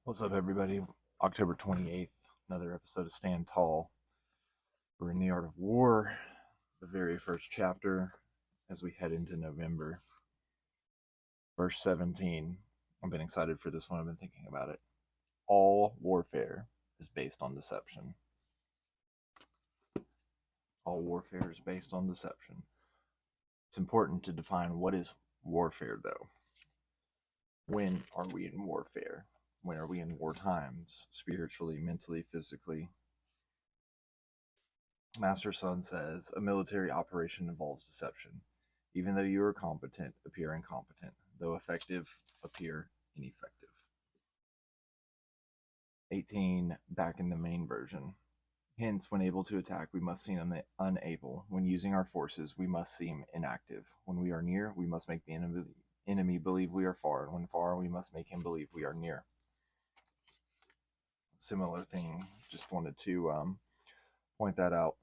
What's up, everybody? October 28th, another episode of Stand Tall. We're in the Art of War, the very first chapter as we head into November. Verse 17. I've been excited for this one. I've been thinking about it. All warfare is based on deception. All warfare is based on deception. It's important to define what is warfare, though. When are we in warfare? When are we in war times? Spiritually, mentally, physically? Master Sun says, a military operation involves deception. Even though you are competent, appear incompetent. Though effective, appear ineffective. 18, back in the main version. Hence, when able to attack, we must seem unable. When using our forces, we must seem inactive. When we are near, we must make the enemy believe we are far. And when far, we must make him believe we are near. Similar thing, just wanted to point that out.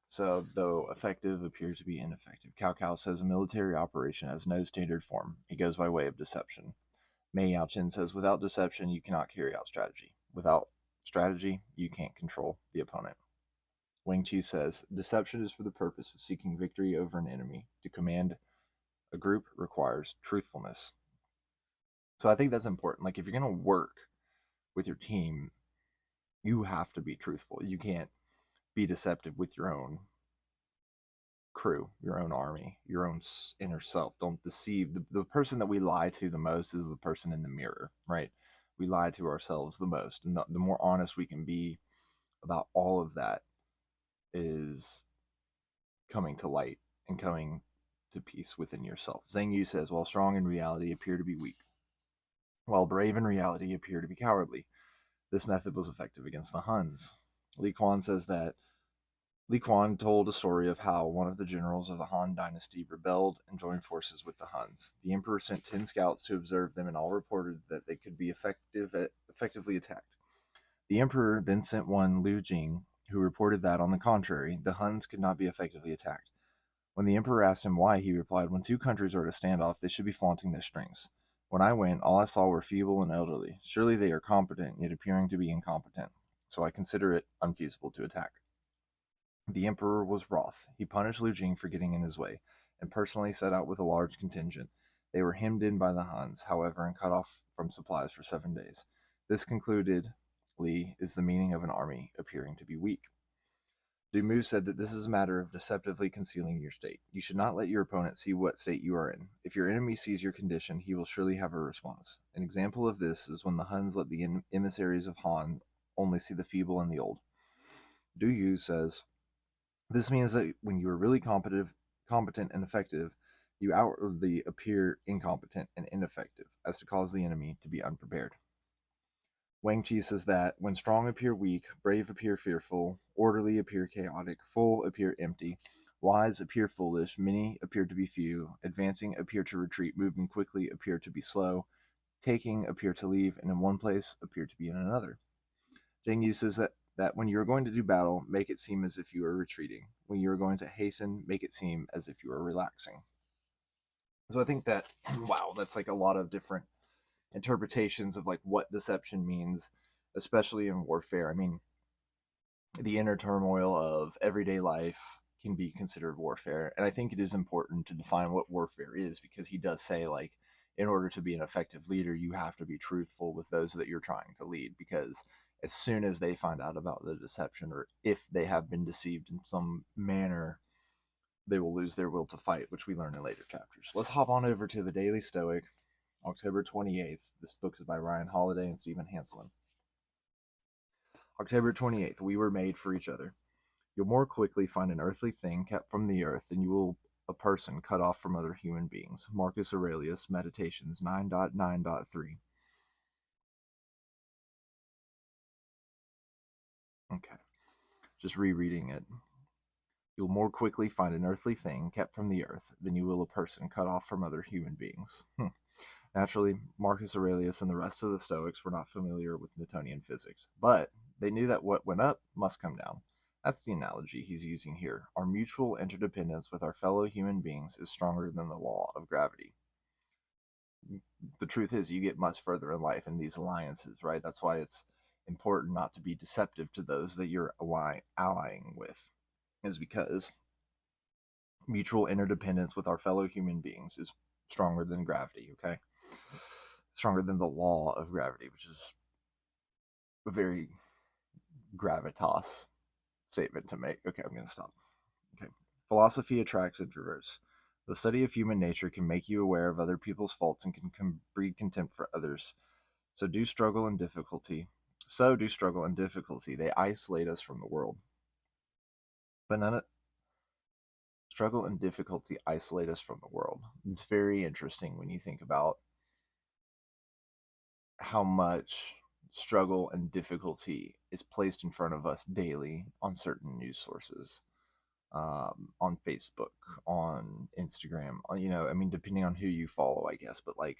So, though effective appears to be ineffective. Cao says a military operation has no standard form. It goes by way of deception. Mei Yao Chen says, without deception, you cannot carry out strategy. Without strategy, you can't control the opponent. Wang Chi says, deception is for the purpose of seeking victory over an enemy. To command a group requires truthfulness. So I think that's important. Like, if you're going to work with your team, you have to be truthful. You can't be deceptive with your own crew, your own army, your own inner self. Don't deceive. The person that we lie to the most is the person in the mirror, right? We lie to ourselves the most. And the more honest we can be about all of that is coming to light and coming to peace within yourself. Zhang Yu says, while strong in reality, appear to be weak. While brave in reality, appear to be cowardly. This method was effective against the Huns. Li Quan says that Li Quan told a story of how one of the generals of the Han dynasty rebelled and joined forces with the Huns. The emperor sent 10 scouts to observe them, and all reported that they could be effectively attacked. The emperor then sent one, Liu Jing, who reported that, on the contrary, the Huns could not be effectively attacked. When the emperor asked him why, he replied, when two countries are at a standoff, they should be flaunting their strengths. When I went, all I saw were feeble and elderly. Surely they are competent, yet appearing to be incompetent. So I consider it unfeasible to attack. The emperor was wroth. He punished Liu Jing for getting in his way, and personally set out with a large contingent. They were hemmed in by the Huns, however, and cut off from supplies for 7 days. This, concluded Li, is the meaning of an army appearing to be weak. Du Mu said that this is a matter of deceptively concealing your state. You should not let your opponent see what state you are in. If your enemy sees your condition, he will surely have a response. An example of this is when the Huns let the emissaries of Han only see the feeble and the old. Du Yu says, this means that when you are really competent and effective, you outwardly appear incompetent and ineffective, as to cause the enemy to be unprepared. Wang Chi says that when strong appear weak, brave appear fearful, orderly appear chaotic, full appear empty, wise appear foolish, many appear to be few, advancing appear to retreat, moving quickly appear to be slow, taking appear to leave, and in one place appear to be in another. Zhang Yu says that when you are going to do battle, make it seem as if you are retreating. When you are going to hasten, make it seem as if you are relaxing. So I think that, wow, that's like a lot of different interpretations of like what deception means, especially in warfare. I mean, the inner turmoil of everyday life can be considered warfare. And I think it is important to define what warfare is, because he does say, like, in order to be an effective leader, you have to be truthful with those that you're trying to lead, because as soon as they find out about the deception, or if they have been deceived in some manner, they will lose their will to fight, which we learn in later chapters. Let's hop on over to the Daily Stoic, October 28th. This book is by Ryan Holiday and Stephen Hanselman. October 28th, we were made for each other. You'll more quickly find an earthly thing kept from the earth than you will a person cut off from other human beings. Marcus Aurelius, Meditations 9.9.3. Okay, just rereading it. You'll more quickly find an earthly thing kept from the earth than you will a person cut off from other human beings. Naturally, Marcus Aurelius and the rest of the Stoics were not familiar with Newtonian physics, but they knew that what went up must come down. That's the analogy he's using here. Our mutual interdependence with our fellow human beings is stronger than the law of gravity. the truth is you get much further in life in these alliances, right? That's why it's important not to be deceptive to those that you're allying with, is because mutual interdependence with our fellow human beings is stronger than gravity, okay? Stronger than the law of gravity, which is a very gravitas statement to make. Okay, I'm going to stop. Okay. Philosophy attracts introverts. The study of human nature can make you aware of other people's faults and can breed contempt for others. So do struggle and difficulty. So do struggle and difficulty. They isolate us from the world. But none of struggle and difficulty isolate us from the world. It's very interesting when you think about how much struggle and difficulty is placed in front of us daily on certain news sources, on Facebook, on Instagram, I mean, depending on who you follow, I guess, but like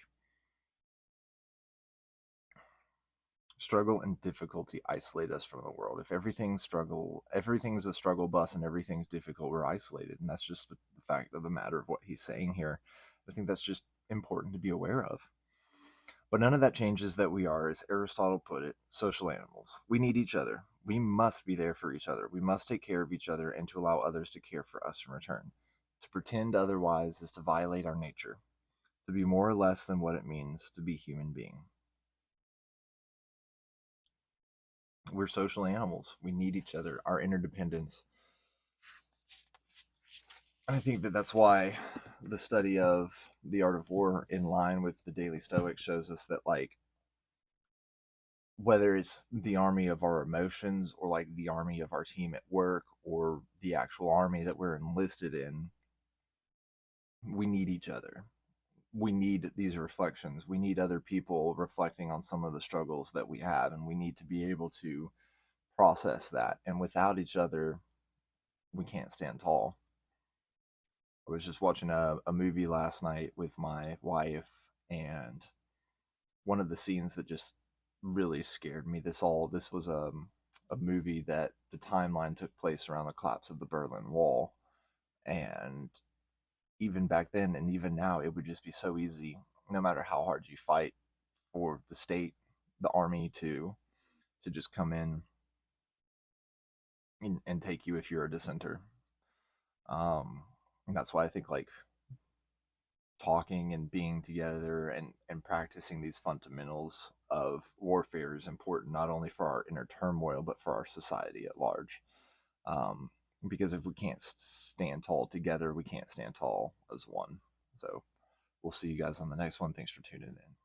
struggle and difficulty isolate us from the world. If everything's a struggle bus and everything's difficult, we're isolated. And that's just the fact of the matter of what he's saying here. I think that's just important to be aware of. But none of that changes that we are, as Aristotle put it, social animals. We need each other. We must be there for each other. We must take care of each other and to allow others to care for us in return. To pretend otherwise is to violate our nature, to be more or less than what it means to be human being. We're social animals. We need each other, our interdependence. And I think that that's why the study of the art of war, in line with the Daily Stoic, shows us that, like, whether it's the army of our emotions or like the army of our team at work or the actual army that we're enlisted in, we need each other. We need these reflections. We need other people reflecting on some of the struggles that we have, and we need to be able to process that. And without each other, we can't stand tall. I was just watching a movie last night with my wife, and one of the scenes that just really scared me. This was a movie that the timeline took place around the collapse of the Berlin Wall, and even back then and even now, it would just be so easy, no matter how hard you fight, for the state, the army, to just come in and take you if you're a dissenter. And that's why I think, like, talking and being together and practicing these fundamentals of warfare is important, not only for our inner turmoil, but for our society at large. Um, because if we can't stand tall together, we can't stand tall as one. So we'll see you guys on the next one. Thanks for tuning in.